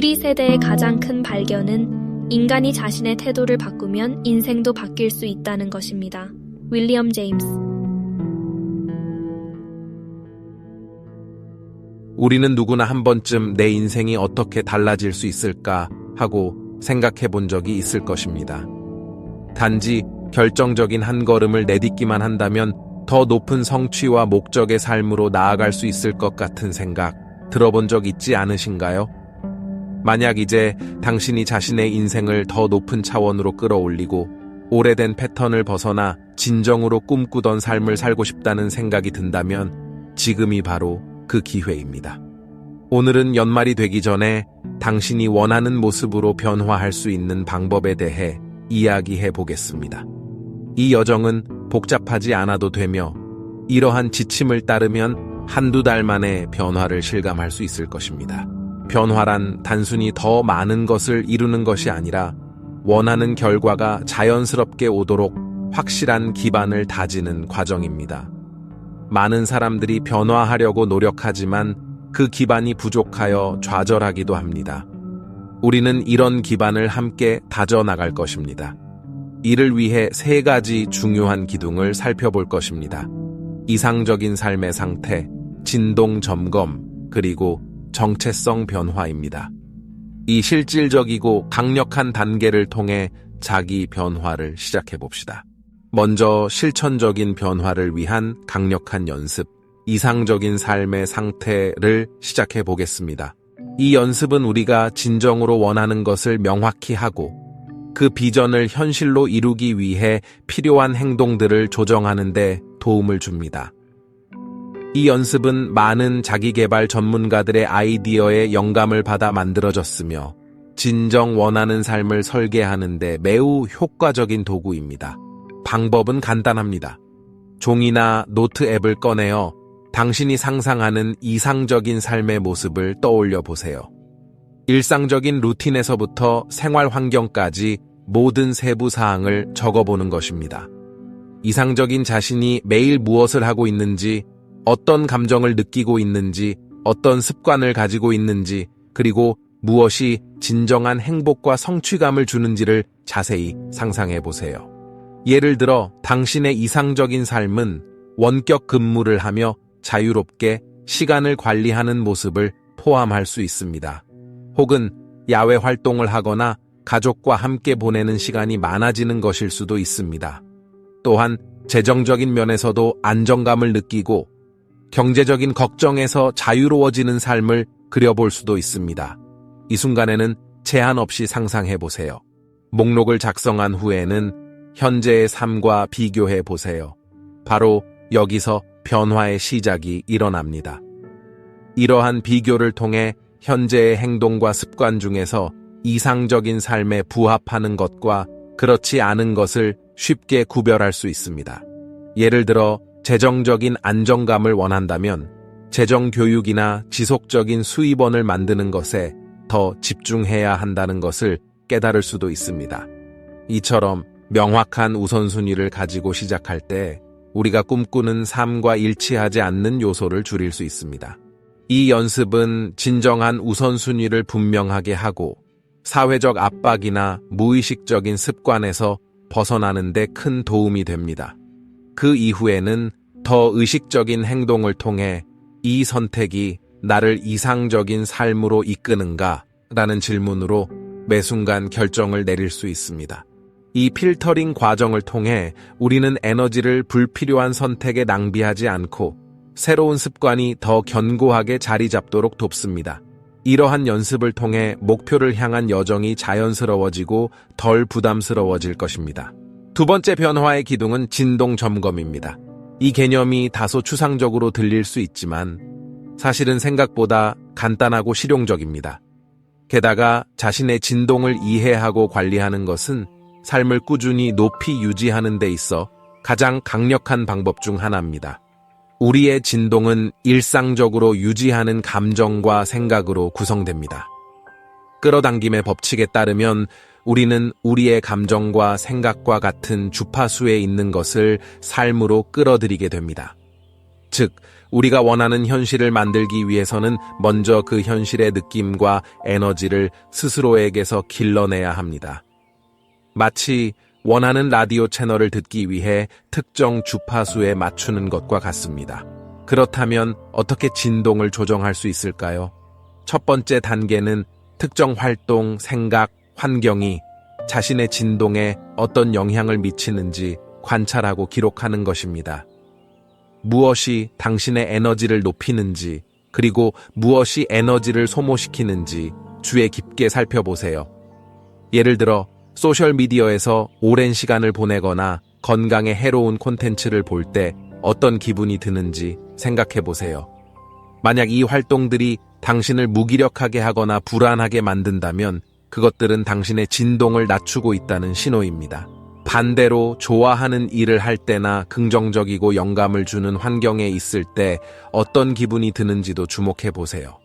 우리 세대의 가장 큰 발견은 인간이 자신의 태도를 바꾸면 인생도 바뀔 수 있다는 것입니다. 윌리엄 제임스. 우리는 누구나 한 번쯤 내 인생이 어떻게 달라질 수 있을까 하고 생각해 본 적이 있을 것입니다. 단지 결정적인 한 걸음을 내딛기만 한다면 더 높은 성취와 목적의 삶으로 나아갈 수 있을 것 같은 생각 들어본 적 있지 않으신가요? 만약 이제 당신이 자신의 인생을 더 높은 차원으로 끌어올리고 오래된 패턴을 벗어나 진정으로 꿈꾸던 삶을 살고 싶다는 생각이 든다면 지금이 바로 그 기회입니다. 오늘은 연말이 되기 전에 당신이 원하는 모습으로 변화할 수 있는 방법에 대해 이야기해 보겠습니다. 이 여정은 복잡하지 않아도 되며 이러한 지침을 따르면 한두 달 만에 변화를 실감할 수 있을 것입니다. 변화란 단순히 더 많은 것을 이루는 것이 아니라 원하는 결과가 자연스럽게 오도록 확실한 기반을 다지는 과정입니다. 많은 사람들이 변화하려고 노력하지만 그 기반이 부족하여 좌절하기도 합니다. 우리는 이런 기반을 함께 다져나갈 것입니다. 이를 위해 3가지 중요한 기둥을 살펴볼 것입니다. 이상적인 삶의 상태, 진동 점검, 그리고 정체성 변화입니다. 이 실질적이고 강력한 단계를 통해 자기 변화를 시작해 봅시다. 먼저 실천적인 변화를 위한 강력한 연습, 이상적인 삶의 상태를 시작해 보겠습니다. 이 연습은 우리가 진정으로 원하는 것을 명확히 하고 그 비전을 현실로 이루기 위해 필요한 행동들을 조정하는 데 도움을 줍니다. 이 연습은 많은 자기계발 전문가들의 아이디어에 영감을 받아 만들어졌으며 진정 원하는 삶을 설계하는 데 매우 효과적인 도구입니다. 방법은 간단합니다. 종이나 노트 앱을 꺼내어 당신이 상상하는 이상적인 삶의 모습을 떠올려 보세요. 일상적인 루틴에서부터 생활 환경까지 모든 세부 사항을 적어보는 것입니다. 이상적인 자신이 매일 무엇을 하고 있는지, 어떤 감정을 느끼고 있는지, 어떤 습관을 가지고 있는지, 그리고 무엇이 진정한 행복과 성취감을 주는지를 자세히 상상해 보세요. 예를 들어 당신의 이상적인 삶은 원격 근무를 하며 자유롭게 시간을 관리하는 모습을 포함할 수 있습니다. 혹은 야외 활동을 하거나 가족과 함께 보내는 시간이 많아지는 것일 수도 있습니다. 또한 재정적인 면에서도 안정감을 느끼고 경제적인 걱정에서 자유로워지는 삶을 그려볼 수도 있습니다. 이 순간에는 제한 없이 상상해 보세요. 목록을 작성한 후에는 현재의 삶과 비교해 보세요. 바로 여기서 변화의 시작이 일어납니다. 이러한 비교를 통해 현재의 행동과 습관 중에서 이상적인 삶에 부합하는 것과 그렇지 않은 것을 쉽게 구별할 수 있습니다. 예를 들어 재정적인 안정감을 원한다면 재정 교육이나 지속적인 수입원을 만드는 것에 더 집중해야 한다는 것을 깨달을 수도 있습니다. 이처럼 명확한 우선순위를 가지고 시작할 때 우리가 꿈꾸는 삶과 일치하지 않는 요소를 줄일 수 있습니다. 이 연습은 진정한 우선순위를 분명하게 하고 사회적 압박이나 무의식적인 습관에서 벗어나는 데 큰 도움이 됩니다. 그 이후에는 더 의식적인 행동을 통해 이 선택이 나를 이상적인 삶으로 이끄는가? 라는 질문으로 매 순간 결정을 내릴 수 있습니다. 이 필터링 과정을 통해 우리는 에너지를 불필요한 선택에 낭비하지 않고 새로운 습관이 더 견고하게 자리 잡도록 돕습니다. 이러한 연습을 통해 목표를 향한 여정이 자연스러워지고 덜 부담스러워질 것입니다. 두 번째 변화의 기둥은 진동 점검입니다. 이 개념이 다소 추상적으로 들릴 수 있지만 사실은 생각보다 간단하고 실용적입니다. 게다가 자신의 진동을 이해하고 관리하는 것은 삶을 꾸준히 높이 유지하는 데 있어 가장 강력한 방법 중 하나입니다. 우리의 진동은 일상적으로 유지하는 감정과 생각으로 구성됩니다. 끌어당김의 법칙에 따르면 우리는 우리의 감정과 생각과 같은 주파수에 있는 것을 삶으로 끌어들이게 됩니다. 즉, 우리가 원하는 현실을 만들기 위해서는 먼저 그 현실의 느낌과 에너지를 스스로에게서 길러내야 합니다. 마치 원하는 라디오 채널을 듣기 위해 특정 주파수에 맞추는 것과 같습니다. 그렇다면 어떻게 진동을 조정할 수 있을까요? 첫 번째 단계는 특정 활동, 생각, 환경이 자신의 진동에 어떤 영향을 미치는지 관찰하고 기록하는 것입니다. 무엇이 당신의 에너지를 높이는지, 그리고 무엇이 에너지를 소모시키는지 주의 깊게 살펴보세요. 예를 들어 소셜미디어에서 오랜 시간을 보내거나 건강에 해로운 콘텐츠를 볼 때 어떤 기분이 드는지 생각해 보세요. 만약 이 활동들이 당신을 무기력하게 하거나 불안하게 만든다면 그것들은 당신의 진동을 낮추고 있다는 신호입니다. 반대로 좋아하는 일을 할 때나 긍정적이고 영감을 주는 환경에 있을 때 어떤 기분이 드는지도 주목해 보세요.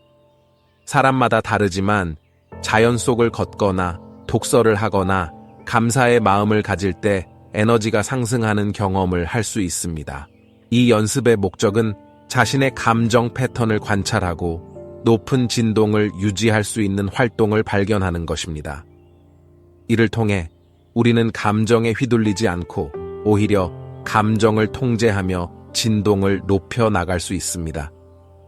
사람마다 다르지만 자연 속을 걷거나 독서를 하거나 감사의 마음을 가질 때 에너지가 상승하는 경험을 할 수 있습니다. 이 연습의 목적은 자신의 감정 패턴을 관찰하고 높은 진동을 유지할 수 있는 활동을 발견하는 것입니다. 이를 통해 우리는 감정에 휘둘리지 않고 오히려 감정을 통제하며 진동을 높여 나갈 수 있습니다.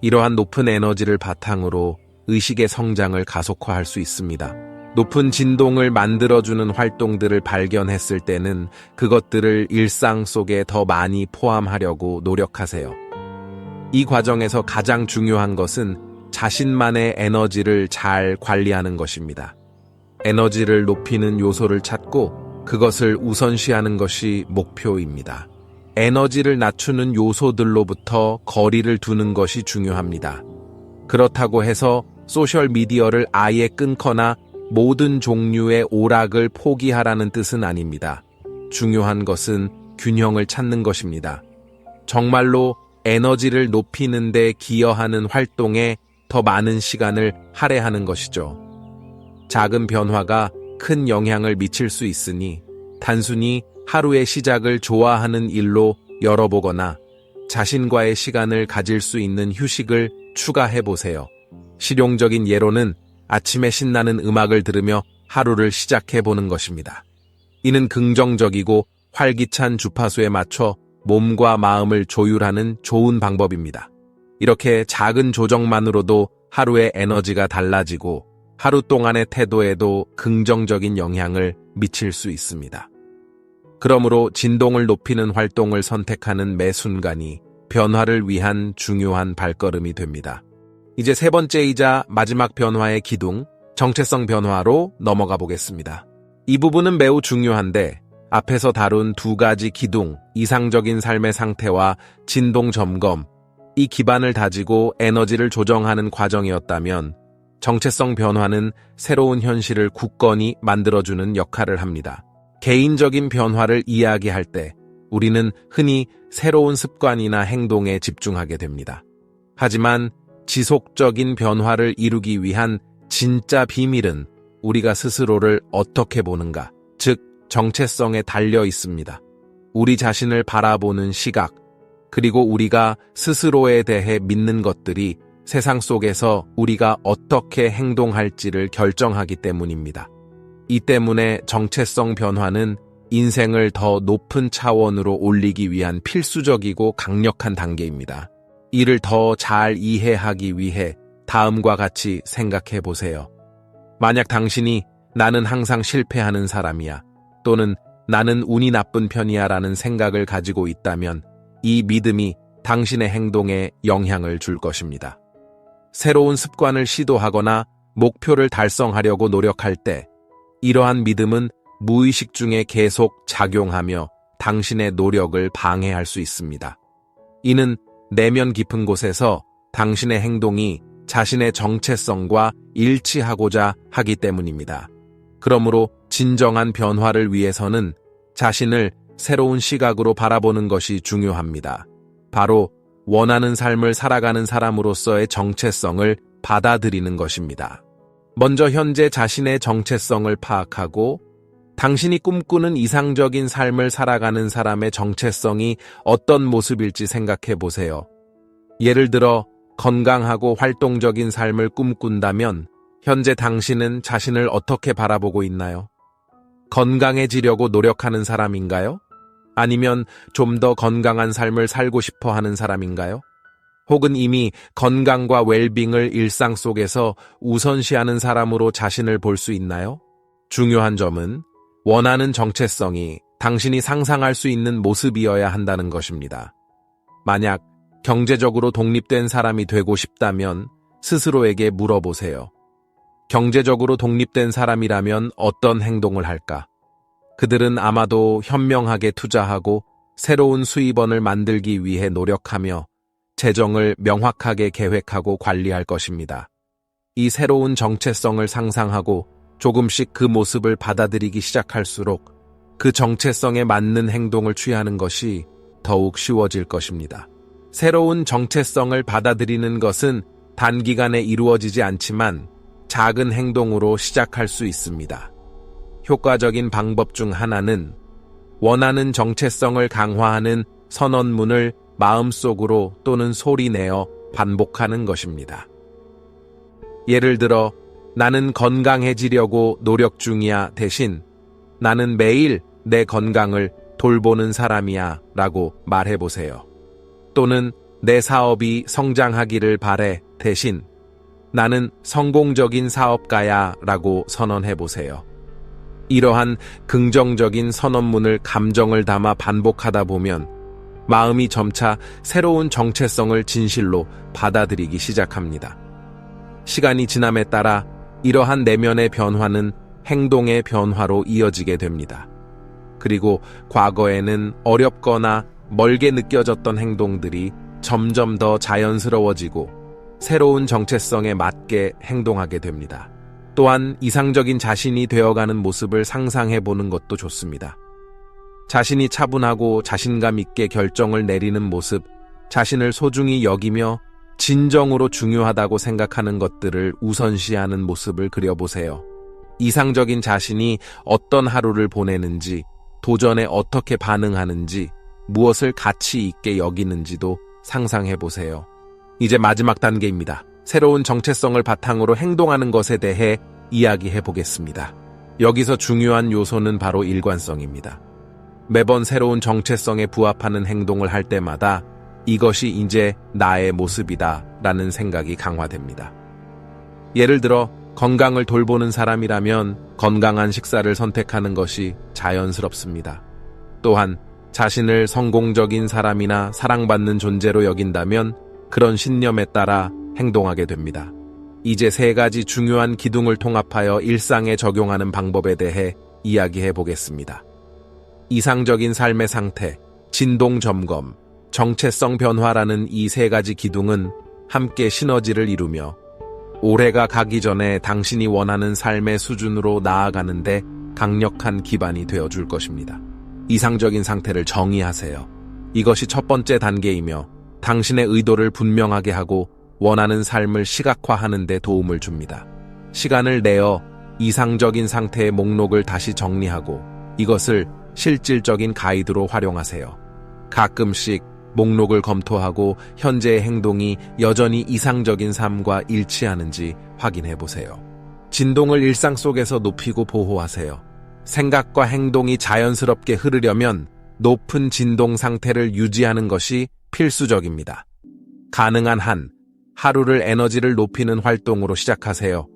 이러한 높은 에너지를 바탕으로 의식의 성장을 가속화할 수 있습니다. 높은 진동을 만들어주는 활동들을 발견했을 때는 그것들을 일상 속에 더 많이 포함하려고 노력하세요. 이 과정에서 가장 중요한 것은 자신만의 에너지를 잘 관리하는 것입니다. 에너지를 높이는 요소를 찾고 그것을 우선시하는 것이 목표입니다. 에너지를 낮추는 요소들로부터 거리를 두는 것이 중요합니다. 그렇다고 해서 소셜미디어를 아예 끊거나 모든 종류의 오락을 포기하라는 뜻은 아닙니다. 중요한 것은 균형을 찾는 것입니다. 정말로 에너지를 높이는 데 기여하는 활동에 더 많은 시간을 할애하는 것이죠. 작은 변화가 큰 영향을 미칠 수 있으니 단순히 하루의 시작을 좋아하는 일로 열어보거나 자신과의 시간을 가질 수 있는 휴식을 추가해보세요. 실용적인 예로는 아침에 신나는 음악을 들으며 하루를 시작해보는 것입니다. 이는 긍정적이고 활기찬 주파수에 맞춰 몸과 마음을 조율하는 좋은 방법입니다. 이렇게 작은 조정만으로도 하루의 에너지가 달라지고 하루 동안의 태도에도 긍정적인 영향을 미칠 수 있습니다. 그러므로 진동을 높이는 활동을 선택하는 매 순간이 변화를 위한 중요한 발걸음이 됩니다. 이제 세 번째이자 마지막 변화의 기둥, 정체성 변화로 넘어가 보겠습니다. 이 부분은 매우 중요한데 앞에서 다룬 두 가지 기둥, 이상적인 삶의 상태와 진동 점검, 이 기반을 다지고 에너지를 조정하는 과정이었다면 정체성 변화는 새로운 현실을 굳건히 만들어주는 역할을 합니다. 개인적인 변화를 이야기할 때 우리는 흔히 새로운 습관이나 행동에 집중하게 됩니다. 하지만 지속적인 변화를 이루기 위한 진짜 비밀은 우리가 스스로를 어떻게 보는가, 즉 정체성에 달려 있습니다. 우리 자신을 바라보는 시각, 그리고 우리가 스스로에 대해 믿는 것들이 세상 속에서 우리가 어떻게 행동할지를 결정하기 때문입니다. 이 때문에 정체성 변화는 인생을 더 높은 차원으로 올리기 위한 필수적이고 강력한 단계입니다. 이를 더 잘 이해하기 위해 다음과 같이 생각해 보세요. 만약 당신이 나는 항상 실패하는 사람이야 또는 나는 운이 나쁜 편이야 라는 생각을 가지고 있다면 이 믿음이 당신의 행동에 영향을 줄 것입니다. 새로운 습관을 시도하거나 목표를 달성하려고 노력할 때 이러한 믿음은 무의식 중에 계속 작용하며 당신의 노력을 방해할 수 있습니다. 이는 내면 깊은 곳에서 당신의 행동이 자신의 정체성과 일치하고자 하기 때문입니다. 그러므로 진정한 변화를 위해서는 자신을 새로운 시각으로 바라보는 것이 중요합니다. 바로 원하는 삶을 살아가는 사람으로서의 정체성을 받아들이는 것입니다. 먼저 현재 자신의 정체성을 파악하고 당신이 꿈꾸는 이상적인 삶을 살아가는 사람의 정체성이 어떤 모습일지 생각해 보세요. 예를 들어 건강하고 활동적인 삶을 꿈꾼다면 현재 당신은 자신을 어떻게 바라보고 있나요? 건강해지려고 노력하는 사람인가요? 아니면 좀 더 건강한 삶을 살고 싶어 하는 사람인가요? 혹은 이미 건강과 웰빙을 일상 속에서 우선시하는 사람으로 자신을 볼 수 있나요? 중요한 점은 원하는 정체성이 당신이 상상할 수 있는 모습이어야 한다는 것입니다. 만약 경제적으로 독립된 사람이 되고 싶다면 스스로에게 물어보세요. 경제적으로 독립된 사람이라면 어떤 행동을 할까? 그들은 아마도 현명하게 투자하고 새로운 수입원을 만들기 위해 노력하며 재정을 명확하게 계획하고 관리할 것입니다. 이 새로운 정체성을 상상하고 조금씩 그 모습을 받아들이기 시작할수록 그 정체성에 맞는 행동을 취하는 것이 더욱 쉬워질 것입니다. 새로운 정체성을 받아들이는 것은 단기간에 이루어지지 않지만 작은 행동으로 시작할 수 있습니다. 효과적인 방법 중 하나는 원하는 정체성을 강화하는 선언문을 마음속으로 또는 소리내어 반복하는 것입니다. 예를 들어 나는 건강해지려고 노력 중이야 대신 나는 매일 내 건강을 돌보는 사람이야 라고 말해보세요. 또는 내 사업이 성장하기를 바래 대신 나는 성공적인 사업가야 라고 선언해보세요. 이러한 긍정적인 선언문을 감정을 담아 반복하다 보면 마음이 점차 새로운 정체성을 진실로 받아들이기 시작합니다. 시간이 지남에 따라 이러한 내면의 변화는 행동의 변화로 이어지게 됩니다. 그리고 과거에는 어렵거나 멀게 느껴졌던 행동들이 점점 더 자연스러워지고 새로운 정체성에 맞게 행동하게 됩니다. 또한 이상적인 자신이 되어가는 모습을 상상해 보는 것도 좋습니다. 자신이 차분하고 자신감 있게 결정을 내리는 모습, 자신을 소중히 여기며 진정으로 중요하다고 생각하는 것들을 우선시하는 모습을 그려보세요. 이상적인 자신이 어떤 하루를 보내는지, 도전에 어떻게 반응하는지, 무엇을 가치 있게 여기는지도 상상해 보세요. 이제 마지막 단계입니다. 새로운 정체성을 바탕으로 행동하는 것에 대해 이야기해 보겠습니다. 여기서 중요한 요소는 바로 일관성입니다. 매번 새로운 정체성에 부합하는 행동을 할 때마다 이것이 이제 나의 모습이다 라는 생각이 강화됩니다. 예를 들어 건강을 돌보는 사람이라면 건강한 식사를 선택하는 것이 자연스럽습니다. 또한 자신을 성공적인 사람이나 사랑받는 존재로 여긴다면 그런 신념에 따라 행동하게 됩니다. 이제 3가지 중요한 기둥을 통합하여 일상에 적용하는 방법에 대해 이야기해 보겠습니다. 이상적인 삶의 상태, 진동 점검, 정체성 변화라는 이 3가지 기둥은 함께 시너지를 이루며 올해가 가기 전에 당신이 원하는 삶의 수준으로 나아가는데 강력한 기반이 되어줄 것입니다. 이상적인 상태를 정의하세요. 이것이 첫 번째 단계이며 당신의 의도를 분명하게 하고 원하는 삶을 시각화하는 데 도움을 줍니다. 시간을 내어 이상적인 상태의 목록을 다시 정리하고 이것을 실질적인 가이드로 활용하세요. 가끔씩 목록을 검토하고 현재의 행동이 여전히 이상적인 삶과 일치하는지 확인해 보세요. 진동을 일상 속에서 높이고 보호하세요. 생각과 행동이 자연스럽게 흐르려면 높은 진동 상태를 유지하는 것이 필수적입니다. 가능한 한 하루를 에너지를 높이는 활동으로 시작하세요.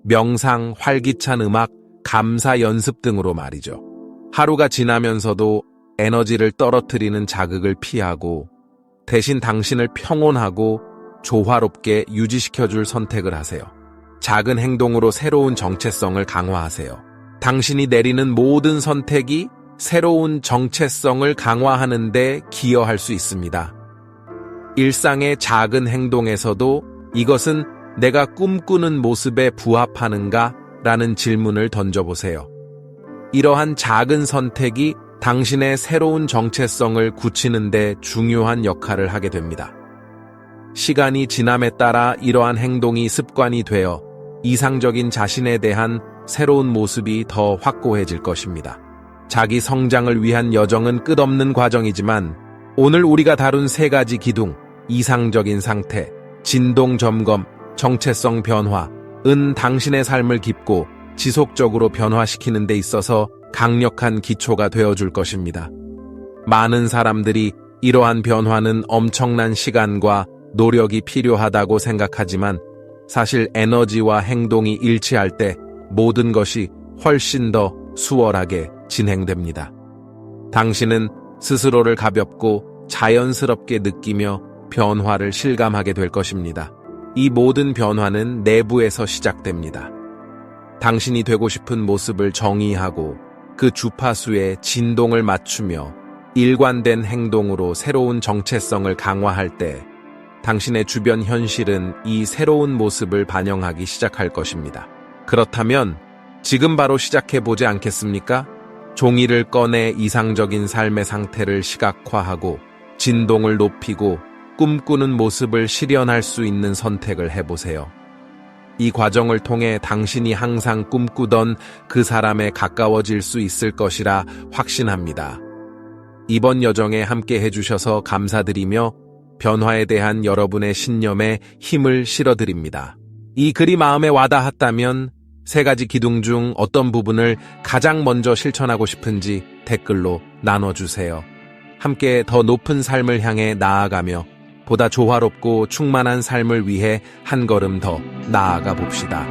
명상, 활기찬 음악, 감사 연습 등으로 말이죠. 하루가 지나면서도 에너지를 떨어뜨리는 자극을 피하고 대신 당신을 평온하고 조화롭게 유지시켜줄 선택을 하세요. 작은 행동으로 새로운 정체성을 강화하세요. 당신이 내리는 모든 선택이 새로운 정체성을 강화하는 데 기여할 수 있습니다. 일상의 작은 행동에서도 이것은 내가 꿈꾸는 모습에 부합하는가? 라는 질문을 던져보세요. 이러한 작은 선택이 당신의 새로운 정체성을 굳히는 데 중요한 역할을 하게 됩니다. 시간이 지남에 따라 이러한 행동이 습관이 되어 이상적인 자신에 대한 새로운 모습이 더 확고해질 것입니다. 자기 성장을 위한 여정은 끝없는 과정이지만 오늘 우리가 다룬 3가지 기둥, 이상적인 상태, 진동 점검, 정체성 변화은 당신의 삶을 깊고 지속적으로 변화시키는 데 있어서 강력한 기초가 되어줄 것입니다. 많은 사람들이 이러한 변화는 엄청난 시간과 노력이 필요하다고 생각하지만 사실 에너지와 행동이 일치할 때 모든 것이 훨씬 더 수월하게 진행됩니다. 당신은 스스로를 가볍고 자연스럽게 느끼며 변화를 실감하게 될 것입니다. 이 모든 변화는 내부에서 시작됩니다. 당신이 되고 싶은 모습을 정의하고 그 주파수에 진동을 맞추며 일관된 행동으로 새로운 정체성을 강화할 때 당신의 주변 현실은 이 새로운 모습을 반영하기 시작할 것입니다. 그렇다면 지금 바로 시작해보지 않겠습니까? 종이를 꺼내 이상적인 삶의 상태를 시각화하고 진동을 높이고 꿈꾸는 모습을 실현할 수 있는 선택을 해보세요. 이 과정을 통해 당신이 항상 꿈꾸던 그 사람에 가까워질 수 있을 것이라 확신합니다. 이번 여정에 함께 해주셔서 감사드리며 변화에 대한 여러분의 신념에 힘을 실어드립니다. 이 글이 마음에 와닿았다면 3가지 기둥 중 어떤 부분을 가장 먼저 실천하고 싶은지 댓글로 나눠주세요. 함께 더 높은 삶을 향해 나아가며 보다 조화롭고 충만한 삶을 위해 한 걸음 더 나아가 봅시다.